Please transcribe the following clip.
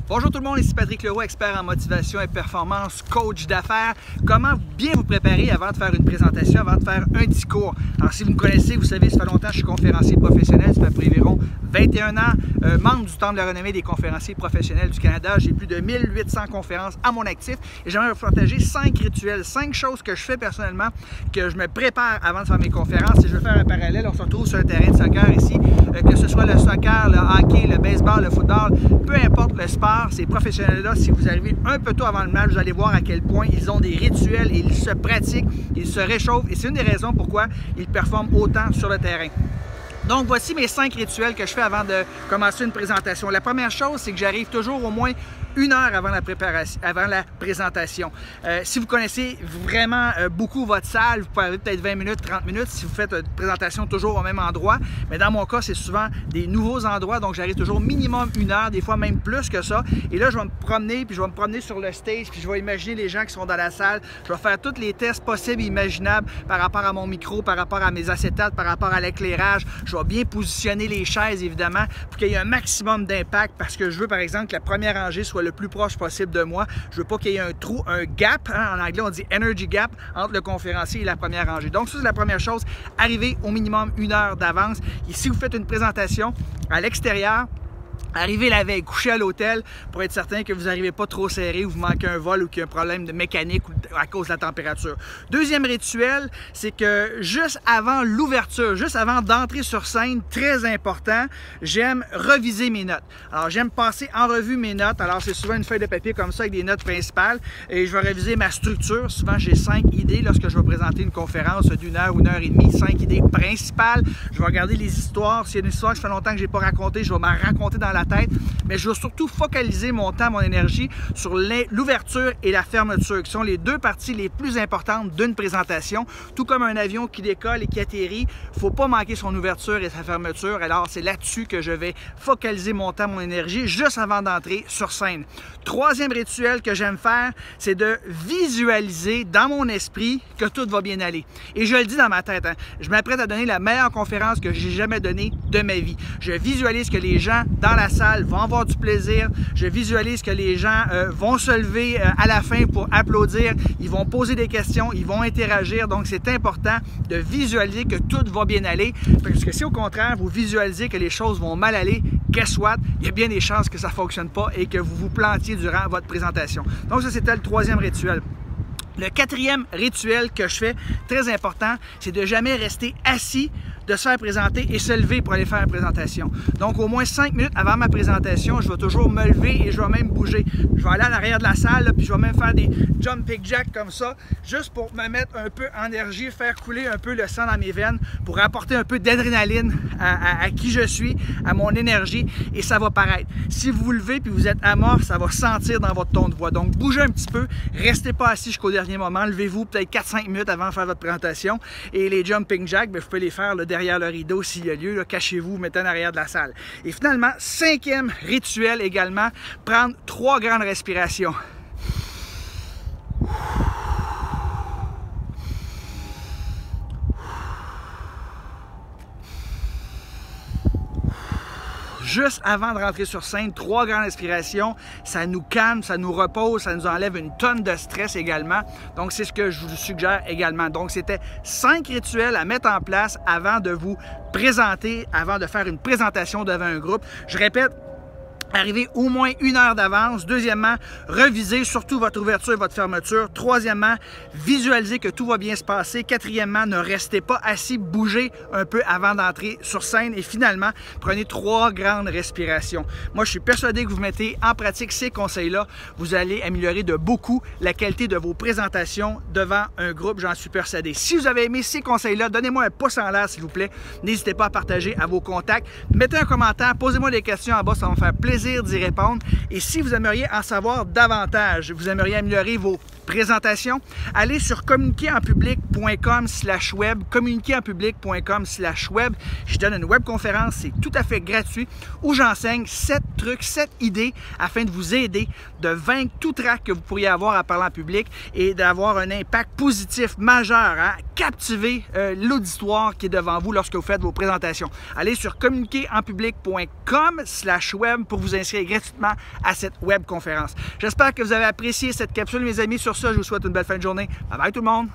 Bonjour tout le monde, ici Patrick Leroux, expert en motivation et performance, coach d'affaires. Comment bien vous préparer avant de faire une présentation, avant de faire un discours. Alors si vous me connaissez, vous savez, ça fait longtemps que je suis conférencier professionnel, ça fait environ 21 ans, membre du Temple de la renommée des conférenciers professionnels du Canada. J'ai plus de 1800 conférences à mon actif et j'aimerais vous partager 5 rituels, 5 choses que je fais personnellement, que je me prépare avant de faire mes conférences. Et je vais faire un parallèle, on se retrouve sur un terrain de soccer ici, que ce soit le soccer, le hockey, le baseball, le football, peu importe le sport. Ces professionnels-là, si vous arrivez un peu tôt avant le match, vous allez voir à quel point ils ont des rituels et ils se pratiquent, ils se réchauffent et c'est une des raisons pourquoi ils performent autant sur le terrain. Donc voici mes 5 rituels que je fais avant de commencer une présentation. La première chose, c'est que j'arrive toujours au moins 1 heure avant la présentation. Si vous connaissez vraiment beaucoup votre salle, vous pouvez arriver peut-être 20 minutes, 30 minutes si vous faites une présentation toujours au même endroit. Mais dans mon cas, c'est souvent des nouveaux endroits, donc j'arrive toujours minimum 1 heure, des fois même plus que ça. Et là, je vais me promener, puis je vais me promener sur le stage, puis je vais imaginer les gens qui sont dans la salle. Je vais faire tous les tests possibles et imaginables par rapport à mon micro, par rapport à mes acétates, par rapport à l'éclairage. Je vais bien positionner les chaises, évidemment, pour qu'il y ait un maximum d'impact parce que je veux, par exemple, que la première rangée soit le plus proche possible de moi. Je veux pas qu'il y ait un trou, un gap, en anglais on dit energy gap, entre le conférencier et la première rangée. Donc ça, c'est la première chose, arrivez au minimum 1 heure d'avance. Et si vous faites une présentation à l'extérieur, arrivez la veille, couchez à l'hôtel pour être certain que vous n'arrivez pas trop serré ou vous manquez un vol ou qu'il y a un problème de mécanique ou à cause de la température. Deuxième rituel, c'est que juste avant l'ouverture, juste avant d'entrer sur scène, très important, j'aime reviser mes notes. Alors j'aime passer en revue mes notes. Alors c'est souvent une feuille de papier comme ça avec des notes principales et je vais réviser ma structure. Souvent j'ai 5 idées lorsque je vais présenter une conférence d'1 heure ou 1 heure et demie, 5 idées principales. Je vais regarder les histoires. S'il y a une histoire que ça fait longtemps que je n'ai pas racontée, je vais m'en raconter dans la tête, mais je veux surtout focaliser mon temps, mon énergie sur l'ouverture et la fermeture, qui sont les 2 parties les plus importantes d'une présentation. Tout comme un avion qui décolle et qui atterrit, il ne faut pas manquer son ouverture et sa fermeture. Alors, c'est là-dessus que je vais focaliser mon temps, mon énergie, juste avant d'entrer sur scène. Troisième rituel que j'aime faire, c'est de visualiser dans mon esprit que tout va bien aller. Et je le dis dans ma tête, hein, je m'apprête à donner la meilleure conférence que j'ai jamais donnée de ma vie. Je visualise que les gens dans la salle vont avoir du plaisir. Je visualise que les gens vont se lever à la fin pour applaudir. Ils vont poser des questions, ils vont interagir. Donc, c'est important de visualiser que tout va bien aller. Parce que si au contraire, vous visualisez que les choses vont mal aller, guess what? Il y a bien des chances que ça ne fonctionne pas et que vous vous plantiez durant votre présentation. Donc, ça, c'était le 3e rituel. Le 4e rituel que je fais, très important, c'est de jamais rester assis, de se faire présenter et se lever pour aller faire une présentation. Donc, au moins 5 minutes avant ma présentation, je vais toujours me lever et je vais même bouger. Je vais aller à l'arrière de la salle, là, puis je vais même faire des jumping jacks comme ça, juste pour me mettre un peu en énergie, faire couler un peu le sang dans mes veines, pour apporter un peu d'adrénaline à qui je suis, à mon énergie, et ça va paraître. Si vous vous levez puis vous êtes amorphe, ça va sentir dans votre ton de voix. Donc, bougez un petit peu, restez pas assis jusqu'au dernier moment, levez-vous peut-être 4-5 minutes avant de faire votre présentation, et les jumping jacks, bien, vous pouvez les faire là, derrière le rideau s'il y a lieu, cachez-vous, mettez en arrière de la salle. Et finalement, 5e rituel également, prendre 3 grandes respirations. Juste avant de rentrer sur scène, 3 grandes respirations, ça nous calme, ça nous repose, ça nous enlève une tonne de stress également. Donc, c'est ce que je vous suggère également. Donc, c'était 5 rituels à mettre en place avant de vous présenter, avant de faire une présentation devant un groupe. Je répète, arrivez au moins 1 heure d'avance. Deuxièmement, revisez surtout votre ouverture et votre fermeture. Troisièmement, visualisez que tout va bien se passer. Quatrièmement, ne restez pas assis, bougez un peu avant d'entrer sur scène. Et finalement, prenez 3 grandes respirations. Moi, je suis persuadé que vous mettez en pratique ces conseils-là. Vous allez améliorer de beaucoup la qualité de vos présentations devant un groupe, j'en suis persuadé. Si vous avez aimé ces conseils-là, donnez-moi un pouce en l'air, s'il vous plaît. N'hésitez pas à partager à vos contacts. Mettez un commentaire, posez-moi des questions en bas, ça va me faire plaisir d'y répondre. Et si vous aimeriez en savoir davantage, vous aimeriez améliorer vos présentations, allez sur communiquerenpublic.com/web, communiquerenpublic.com/web. Je donne une webconférence, c'est tout à fait gratuit, où j'enseigne 7 trucs, 7 idées afin de vous aider de vaincre tout trac que vous pourriez avoir à parler en public et d'avoir un impact positif majeur, hein, captiver l'auditoire qui est devant vous lorsque vous faites vos présentations. Allez sur communiquerenpublic.com/web pour vous inscrire gratuitement à cette webconférence. J'espère que vous avez apprécié cette capsule, mes amis. Sur ça, je vous souhaite une belle fin de journée. Bye bye tout le monde!